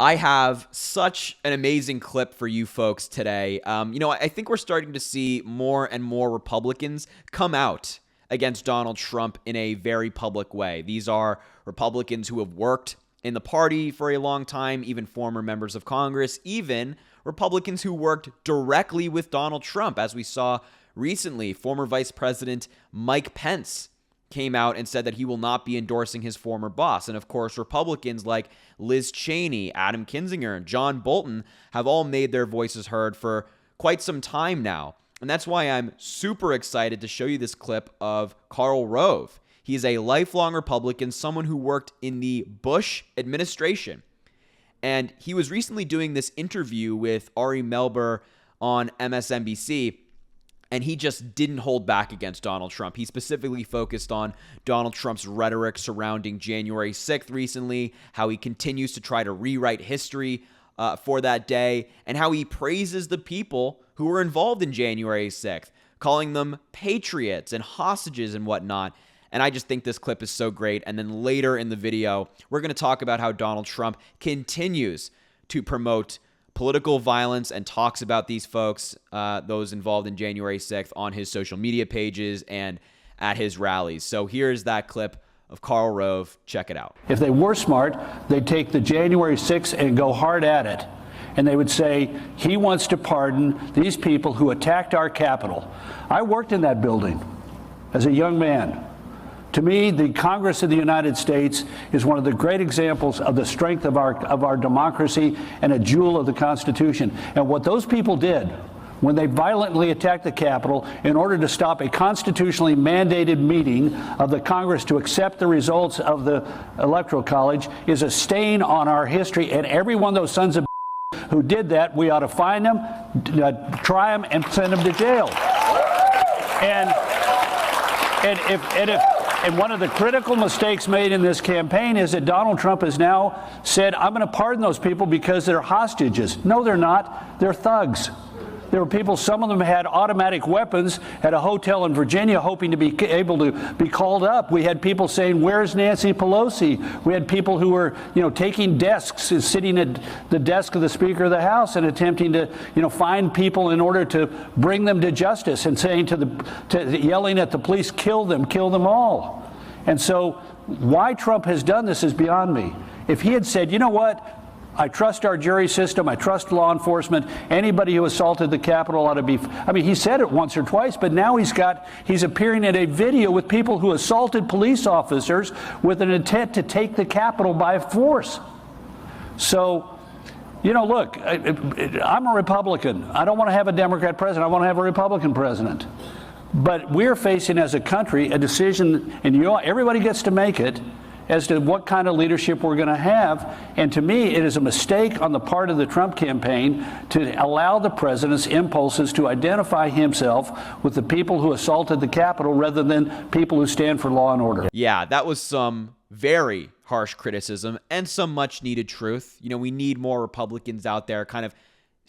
I have such an amazing clip for you folks today. I think we're starting to see more and more Republicans come out against Donald Trump in a very public way. These are Republicans who have worked in the party for a long time, even former members of Congress, even Republicans who worked directly with Donald Trump. As we saw recently, former Vice President Mike Pence came out and said that he will not be endorsing his former boss. And of course, Republicans like Liz Cheney, Adam Kinzinger, and John Bolton have all made their voices heard for quite some time now. And that's why I'm super excited to show you this clip of Karl Rove. He is a lifelong Republican, someone who worked in the Bush administration. And he was recently doing this interview with Ari Melber on MSNBC, and he just didn't hold back against Donald Trump. He specifically focused on Donald Trump's rhetoric surrounding January 6th recently, how he continues to try to rewrite history for that day, and how he praises the people who were involved in January 6th, calling them patriots and hostages and whatnot. And I just think this clip is so great. And then later in the video, we're going to talk about how Donald Trump continues to promote political violence and talks about these folks, those involved in January 6th, on his social media pages and at his rallies. So here's that clip of Karl Rove. Check it out. If they were smart, they'd take the January 6th and go hard at it. And they would say, he wants to pardon these people who attacked our Capitol. I worked in that building as a young man. To me, the Congress of the United States is one of the great examples of the strength of our democracy and a jewel of the Constitution. And what those people did when they violently attacked the Capitol in order to stop a constitutionally mandated meeting of the Congress to accept the results of the Electoral College is a stain on our history. And every one of those sons of who did that, we ought to find them, try them, and send them to jail. And one of the critical mistakes made in this campaign is that Donald Trump has now said, I'm going to pardon those people because they're hostages. No, they're not. They're thugs. There were people, some of them had automatic weapons at a hotel in Virginia hoping to be able to be called up. We had people saying, where's Nancy Pelosi? We had people who were, taking desks and sitting at the desk of the Speaker of the House and attempting to, find people in order to bring them to justice and saying yelling at the police, kill them all. And so why Trump has done this is beyond me. If he had said, you know what? I trust our jury system. I trust law enforcement. Anybody who assaulted the Capitol ought to be. He said it once or twice, but now he's appearing in a video with people who assaulted police officers with an intent to take the Capitol by force. So, look, I'm a Republican. I don't want to have a Democrat president. I want to have a Republican president. But we're facing as a country a decision, and everybody gets to make it, as to what kind of leadership we're going to have. And to me, it is a mistake on the part of the Trump campaign to allow the president's impulses to identify himself with the people who assaulted the Capitol rather than people who stand for law and order. Yeah, that was some very harsh criticism and some much needed truth. We need more Republicans out there kind of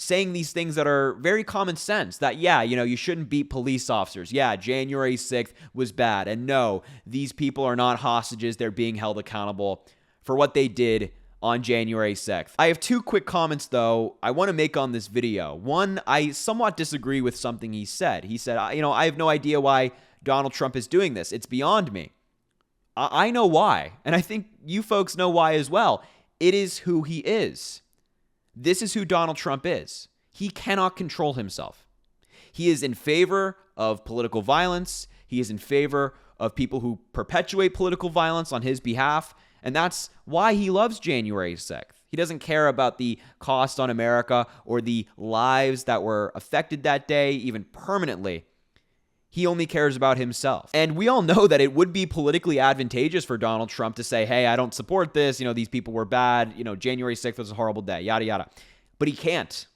saying these things that are very common sense, that, you shouldn't beat police officers. Yeah, January 6th was bad. And no, these people are not hostages. They're being held accountable for what they did on January 6th. I have two quick comments, though, I want to make on this video. One, I somewhat disagree with something he said. He said, I have no idea why Donald Trump is doing this. It's beyond me. I know why. And I think you folks know why as well. It is who he is. This is who Donald Trump is. He cannot control himself. He is in favor of political violence. He is in favor of people who perpetuate political violence on his behalf. And that's why he loves January 6th. He doesn't care about the cost on America or the lives that were affected that day, even permanently. He only cares about himself. And we all know that it would be politically advantageous for Donald Trump to say, hey, I don't support this. These people were bad. January 6th was a horrible day, yada, yada. But he can't.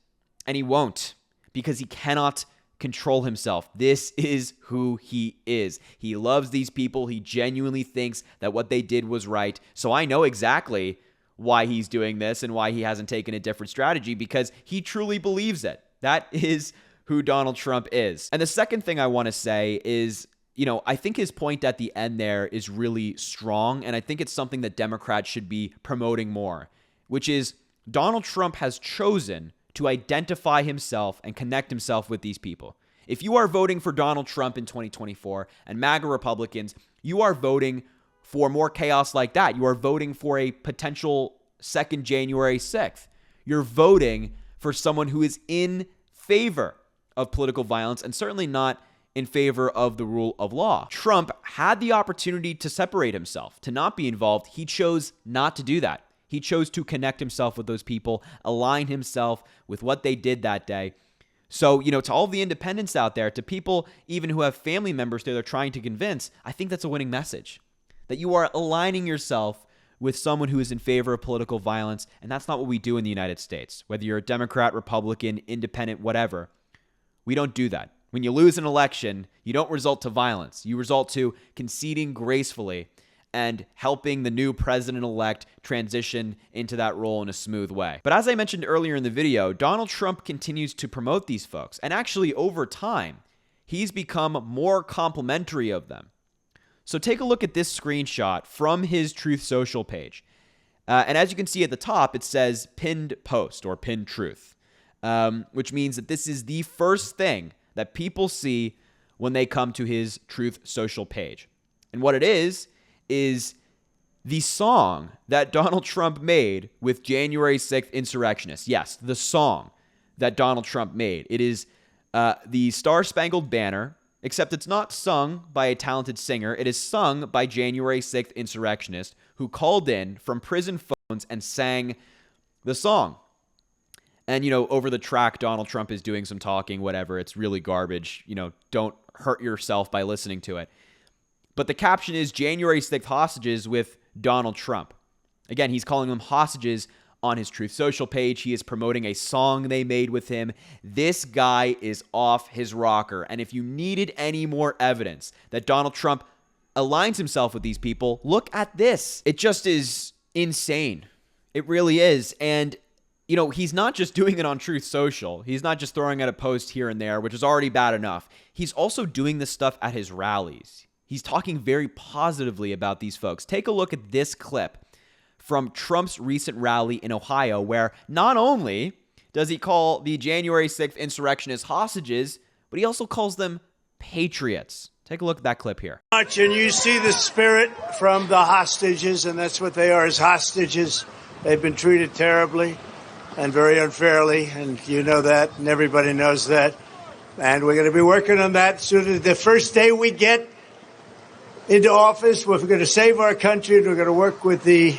And he won't, because he cannot control himself. This is who he is. He loves these people. He genuinely thinks that what they did was right. So I know exactly why he's doing this and why he hasn't taken a different strategy, because he truly believes it. That is who Donald Trump is. And the second thing I want to say is, I think his point at the end there is really strong, and I think it's something that Democrats should be promoting more, which is Donald Trump has chosen to identify himself and connect himself with these people. If you are voting for Donald Trump in 2024 and MAGA Republicans, you are voting for more chaos like that. You are voting for a potential second January 6th. You're voting for someone who is in favor of political violence and certainly not in favor of the rule of law. Trump had the opportunity to separate himself, to not be involved. He chose not to do that. He chose to connect himself with those people, align himself with what they did that day. So, to all the independents out there, to people even who have family members they're trying to convince, I think that's a winning message. That you are aligning yourself with someone who is in favor of political violence, and that's not what we do in the United States. Whether you're a Democrat, Republican, independent, whatever, we don't do that. When you lose an election, you don't resort to violence. You resort to conceding gracefully and helping the new president-elect transition into that role in a smooth way. But as I mentioned earlier in the video, Donald Trump continues to promote these folks. And actually, over time, he's become more complimentary of them. So take a look at this screenshot from his Truth Social page. And as you can see at the top, it says pinned post or pinned truth, which means that this is the first thing that people see when they come to his Truth Social page. And what it is the song that Donald Trump made with January 6th insurrectionists. Yes, the song that Donald Trump made. It is the Star-Spangled Banner, except it's not sung by a talented singer. It is sung by January 6th insurrectionists who called in from prison phones and sang the song. And, over the track, Donald Trump is doing some talking, whatever. It's really garbage. Don't hurt yourself by listening to it. But the caption is January 6th hostages with Donald Trump. Again, he's calling them hostages on his Truth Social page. He is promoting a song they made with him. This guy is off his rocker. And if you needed any more evidence that Donald Trump aligns himself with these people, look at this. It just is insane. It really is. And he's not just doing it on Truth Social. He's not just throwing out a post here and there, which is already bad enough. He's also doing this stuff at his rallies. He's talking very positively about these folks. Take a look at this clip from Trump's recent rally in Ohio, where not only does he call the January 6th insurrectionists hostages, but he also calls them patriots. Take a look at that clip here. And you see the spirit from the hostages, and that's what they are, as hostages. They've been treated terribly and very unfairly, and you know that, and everybody knows that. And we're going to be working on that soon as the first day we get into office. We're going to save our country, and we're going to work with the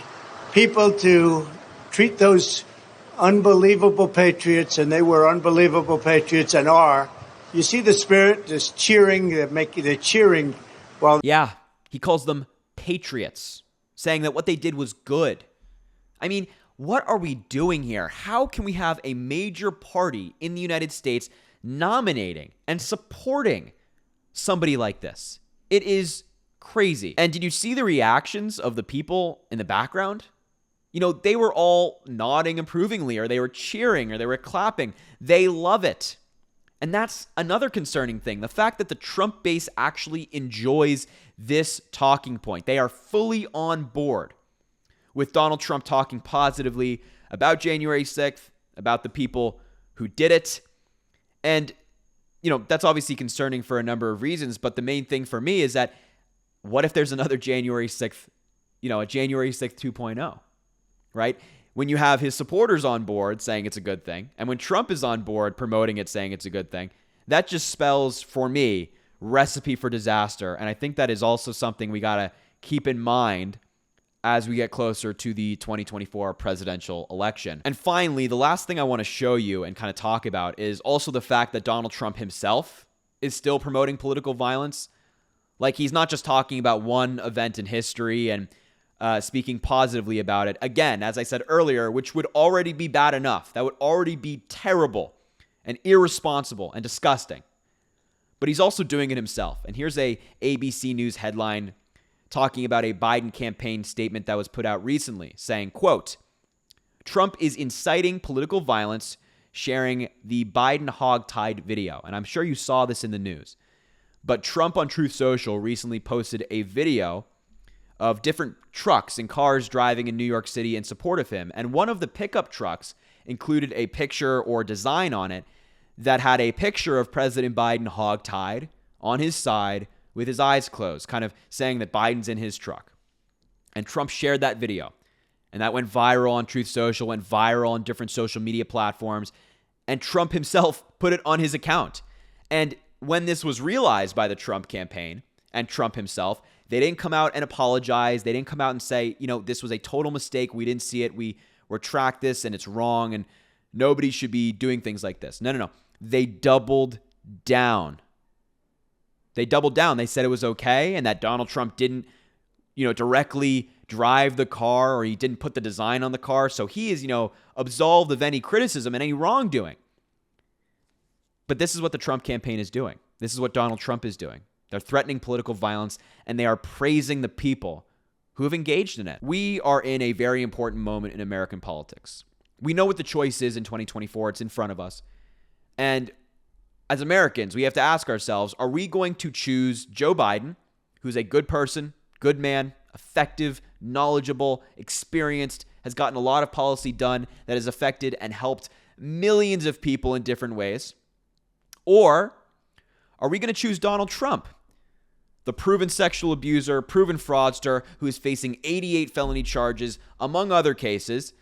people to treat those unbelievable patriots, and they were unbelievable patriots and are. You see the spirit just cheering, they're cheering while... Yeah, he calls them patriots, saying that what they did was good. I mean, what are we doing here? How can we have a major party in the United States nominating and supporting somebody like this? It is crazy. And did you see the reactions of the people in the background? They were all nodding approvingly, or they were cheering, or they were clapping. They love it. And that's another concerning thing. The fact that the Trump base actually enjoys this talking point. They are fully on board with Donald Trump talking positively about January 6th, about the people who did it. And, that's obviously concerning for a number of reasons. But the main thing for me is that what if there's another January 6th, a January 6th 2.0, right? When you have his supporters on board saying it's a good thing, and when Trump is on board promoting it, saying it's a good thing, that just spells, for me, recipe for disaster. And I think that is also something we got to keep in mind as we get closer to the 2024 presidential election. And finally, the last thing I want to show you and kind of talk about is also the fact that Donald Trump himself is still promoting political violence. Like, he's not just talking about one event in history and speaking positively about it. Again, as I said earlier, which would already be bad enough. That would already be terrible and irresponsible and disgusting. But he's also doing it himself. And here's a ABC News headline talking about a Biden campaign statement that was put out recently saying, quote, Trump is inciting political violence, sharing the Biden hogtied video. And I'm sure you saw this in the news. But Trump on Truth Social recently posted a video of different trucks and cars driving in New York City in support of him. And one of the pickup trucks included a picture or design on it that had a picture of President Biden hogtied on his side with his eyes closed, kind of saying that Biden's in his truck. And Trump shared that video. And that went viral on Truth Social, went viral on different social media platforms. And Trump himself put it on his account. And when this was realized by the Trump campaign and Trump himself, they didn't come out and apologize. They didn't come out and say, this was a total mistake. We didn't see it. We retract this and it's wrong. And nobody should be doing things like this. No. They doubled down. They doubled down. They said it was okay and that Donald Trump didn't, directly drive the car or he didn't put the design on the car. So he is, absolved of any criticism and any wrongdoing. But this is what the Trump campaign is doing. This is what Donald Trump is doing. They're threatening political violence and they are praising the people who have engaged in it. We are in a very important moment in American politics. We know what the choice is in 2024. It's in front of us. And as Americans, we have to ask ourselves, are we going to choose Joe Biden, who's a good person, good man, effective, knowledgeable, experienced, has gotten a lot of policy done that has affected and helped millions of people in different ways? Or are we going to choose Donald Trump, the proven sexual abuser, proven fraudster, who is facing 88 felony charges, among other cases,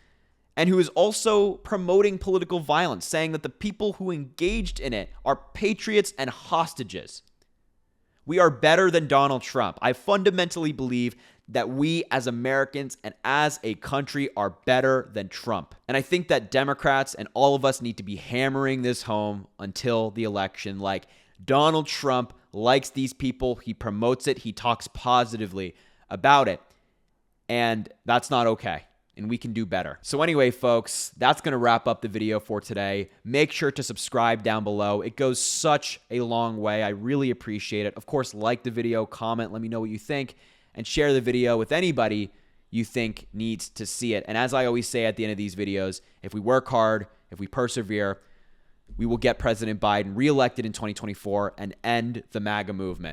and who is also promoting political violence, saying that the people who engaged in it are patriots and hostages? We are better than Donald Trump. I fundamentally believe that we as Americans and as a country are better than Trump. And I think that Democrats and all of us need to be hammering this home until the election. Like, Donald Trump likes these people. He promotes it. He talks positively about it. And that's not okay. And we can do better. So anyway, folks, that's going to wrap up the video for today. Make sure to subscribe down below. It goes such a long way. I really appreciate it. Of course, like the video, comment, let me know what you think, and share the video with anybody you think needs to see it. And as I always say at the end of these videos, if we work hard, if we persevere, we will get President Biden reelected in 2024 and end the MAGA movement.